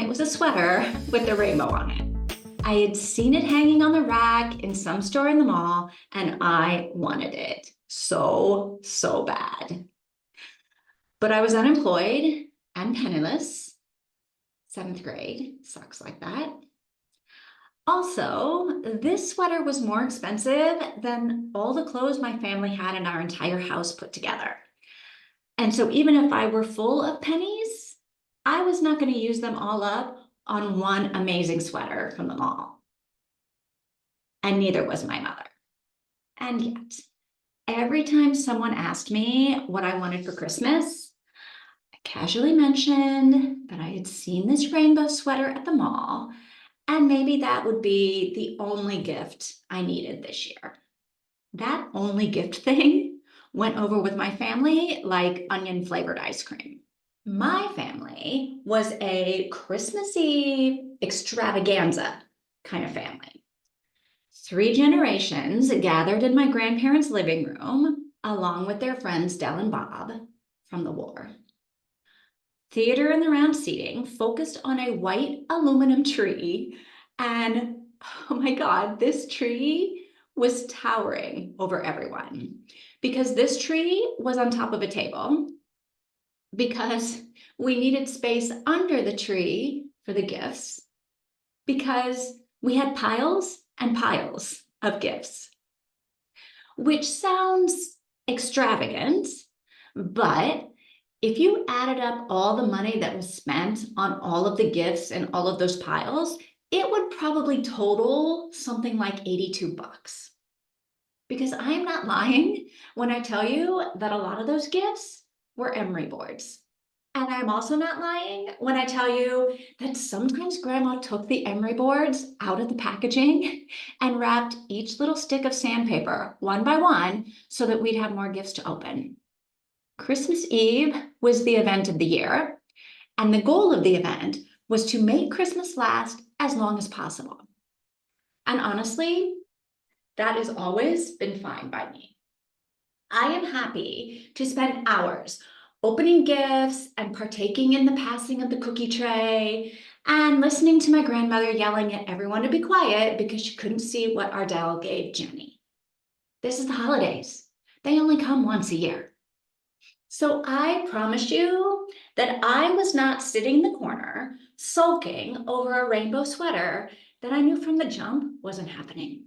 it was a sweater with a rainbow on it. I had seen it hanging on the rack in some store in the mall, and I wanted it so bad. But I was unemployed and penniless. Seventh grade, sucks like that. Also, this sweater was more expensive than all the clothes my family had in our entire house put together. And so even if I were full of pennies, I was not going to use them all up on one amazing sweater from the mall. And neither was my mother. And yet, every time someone asked me what I wanted for Christmas, I casually mentioned that I had seen this rainbow sweater at the mall, and maybe that would be the only gift I needed this year. That only gift thing went over with my family like onion flavored ice cream. My family was a Christmassy extravaganza kind of family. 3 generations gathered in my grandparents' living room, along with their friends Del and Bob from the war. Theater in the round seating focused on a white aluminum tree, and oh my God, this tree was towering over everyone because this tree was on top of a table, because we needed space under the tree for the gifts, because we had piles and piles of gifts, which sounds extravagant, but if you added up all the money that was spent on all of the gifts and all of those piles, it would probably total something like 82 bucks. Because I'm not lying when I tell you that a lot of those gifts were emery boards. And I'm also not lying when I tell you that sometimes Grandma took the emery boards out of the packaging and wrapped each little stick of sandpaper one by one so that we'd have more gifts to open. Christmas Eve was the event of the year, and the goal of the event was to make Christmas last as long as possible. And honestly, that has always been fine by me. I am happy to spend hours opening gifts and partaking in the passing of the cookie tray and listening to my grandmother yelling at everyone to be quiet because she couldn't see what Ardell gave Jenny. This is the holidays. They only come once a year. So I promise you that I was not sitting in the corner sulking over a rainbow sweater that I knew from the jump wasn't happening.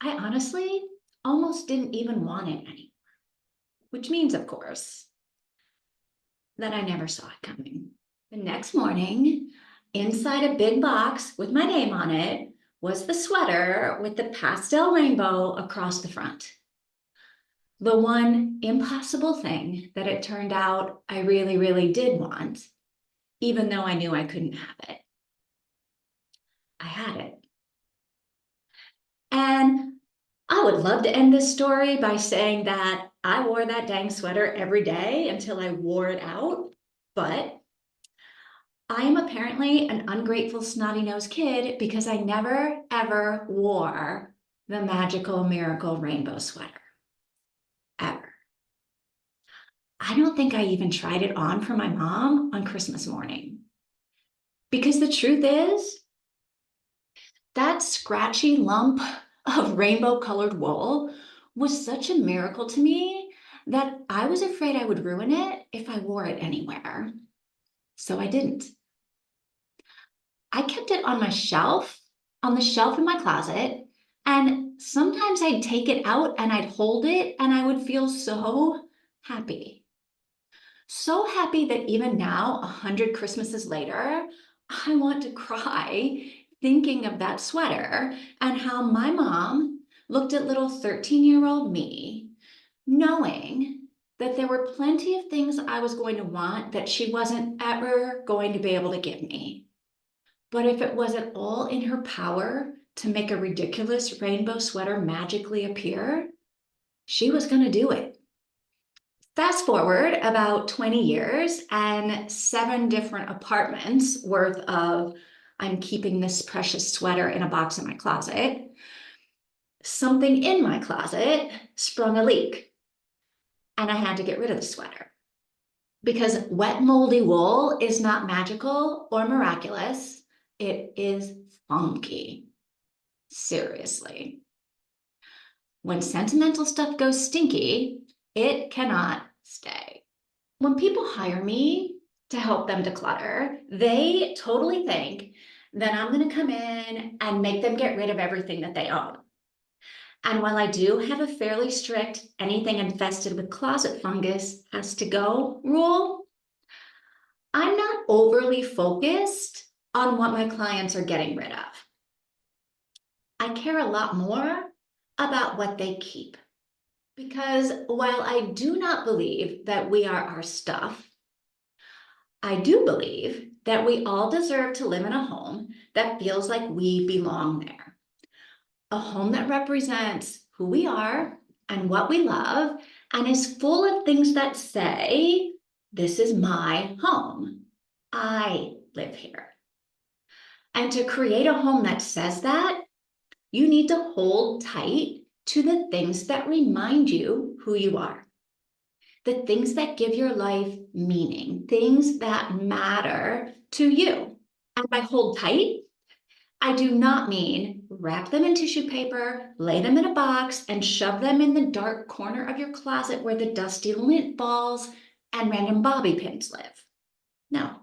I honestly almost didn't even want it anymore, which means, of course, that I never saw it coming. The next morning, inside a big box with my name on it, was the sweater with the pastel rainbow across the front. The one impossible thing that it turned out I really did want, even though I knew I couldn't have it. I had it. And I would love to end this story by saying that I wore that dang sweater every day until I wore it out, but I am apparently an ungrateful, snotty-nosed kid because I never, ever wore the magical miracle rainbow sweater. Ever. I don't think I even tried it on for my mom on Christmas morning. Because the truth is, that scratchy lump of rainbow colored wool was such a miracle to me that I was afraid I would ruin it if I wore it anywhere. So I didn't. I kept it on the shelf in my closet, and sometimes I'd take it out and I'd hold it and I would feel so happy. So happy that even now, 100 Christmases later, I want to cry thinking of that sweater and how my mom looked at little 13-year-old me, knowing that there were plenty of things I was going to want that she wasn't ever going to be able to give me. But if it was at all in her power to make a ridiculous rainbow sweater magically appear, she was going to do it. Fast forward about 20 years and 7 different apartments worth of I'm keeping this precious sweater in a box in my closet. Something in my closet sprung a leak, and I had to get rid of the sweater. Because wet moldy wool is not magical or miraculous. It is funky. Seriously. When sentimental stuff goes stinky, it cannot stay. When people hire me to help them declutter, they totally think that I'm going to come in and make them get rid of everything that they own. And while I do have a fairly strict anything infested with closet fungus has to go rule, I'm not overly focused on what my clients are getting rid of. I care a lot more about what they keep. Because while I do not believe that we are our stuff, I do believe that we all deserve to live in a home that feels like we belong there. A home that represents who we are and what we love and is full of things that say, this is my home. I live here. And to create a home that says that, you need to hold tight to the things that remind you who you are. The things that give your life meaning, things that matter to you. And by hold tight, I do not mean wrap them in tissue paper, lay them in a box, and shove them in the dark corner of your closet where the dusty lint balls and random bobby pins live. No,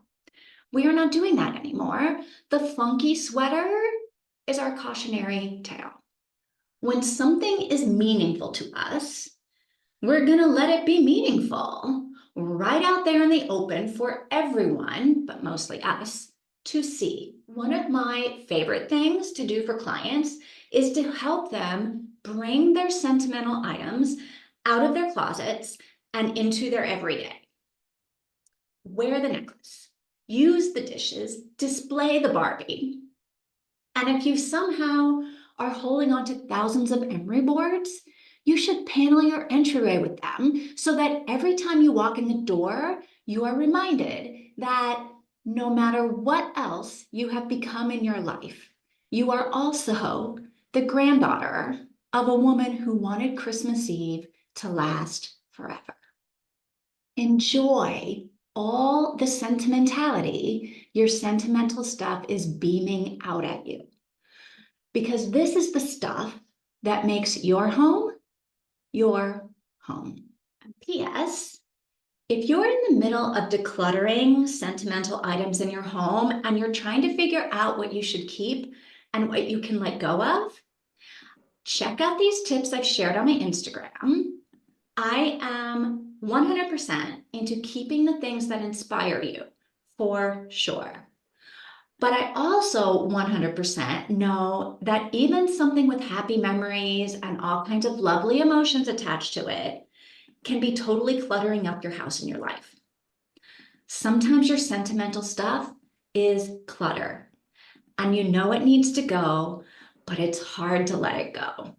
we are not doing that anymore. The funky sweater is our cautionary tale. When something is meaningful to us, we're going to let it be meaningful right out there in the open for everyone, but mostly us, to see. One of my favorite things to do for clients is to help them bring their sentimental items out of their closets and into their everyday. Wear the necklace, use the dishes, display the Barbie. And if you somehow are holding on to thousands of emery boards, you should panel your entryway with them so that every time you walk in the door, you are reminded that no matter what else you have become in your life, you are also the granddaughter of a woman who wanted Christmas Eve to last forever. Enjoy all the sentimentality your sentimental stuff is beaming out at you. Because this is the stuff that makes your home your home. P.S. If you're in the middle of decluttering sentimental items in your home and you're trying to figure out what you should keep and what you can let go of, check out these tips I've shared on my Instagram. I am 100% into keeping the things that inspire you, for sure. But I also 100% know that even something with happy memories and all kinds of lovely emotions attached to it can be totally cluttering up your house and your life. Sometimes your sentimental stuff is clutter and you know it needs to go, but it's hard to let it go.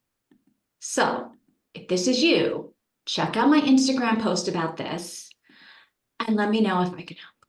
So if this is you, check out my Instagram post about this and let me know if I can help.